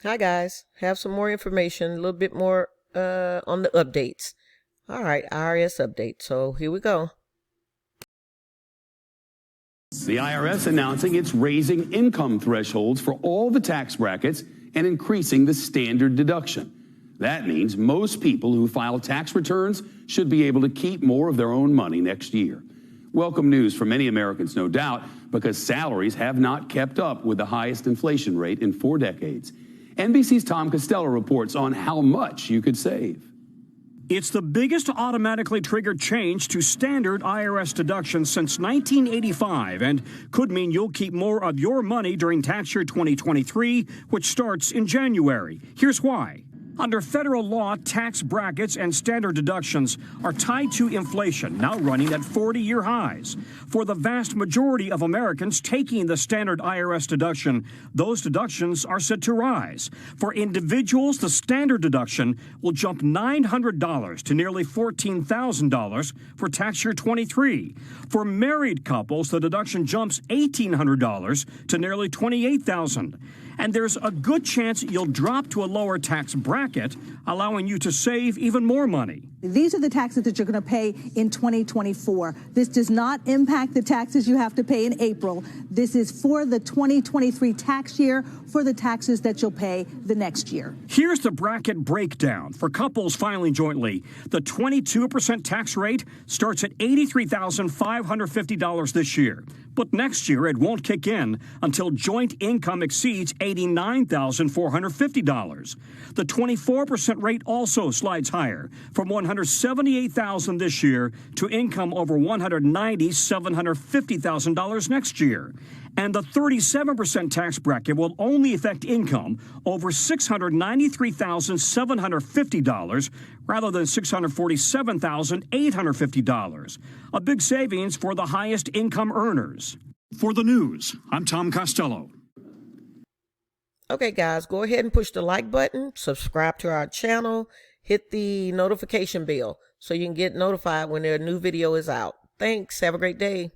Hi guys, have some more information, a little bit more on the updates. All right, IRS update. So here we go. The IRS announcing it's raising income thresholds for all the tax brackets and increasing the standard deduction. That means most people who file tax returns should be able to keep more of their own money next year. Welcome news for many Americans, no doubt, because salaries have not kept up with the highest inflation rate in 4 decades. NBC's Tom Costello reports on how much you could save. It's the biggest automatically triggered change to standard IRS deductions since 1985 and could mean you'll keep more of your money during tax year 2023, which starts in January. Here's why. Under federal law, tax brackets and standard deductions are tied to inflation, now running at 40-year highs. For the vast majority of Americans taking the standard IRS deduction, those deductions are set to rise. For individuals, the standard deduction will jump $900 to nearly $14,000 for tax year 23. For married couples, the deduction jumps $1,800 to nearly $28,000. And there's a good chance you'll drop to a lower tax bracket, allowing you to save even more money. These are the taxes that you're going to pay in 2024. This does not impact the taxes you have to pay in April. This is for the 2023 tax year, for the taxes that you'll pay the next year. Here's the bracket breakdown for couples filing jointly. The 22% tax rate starts at $83,550 this year. But next year, it won't kick in until joint income exceeds $89,450. The 24% rate also slides higher from $178,000 this year to income over $190,750,000 next year. And the 37% tax bracket will only affect income over $693,750 rather than $647,850. A big savings for the highest income earners. For the news, I'm Tom Costello. Okay guys, go ahead and push the like button, subscribe to our channel, hit the notification bell so you can get notified when a new video is out. Thanks. Have a great day.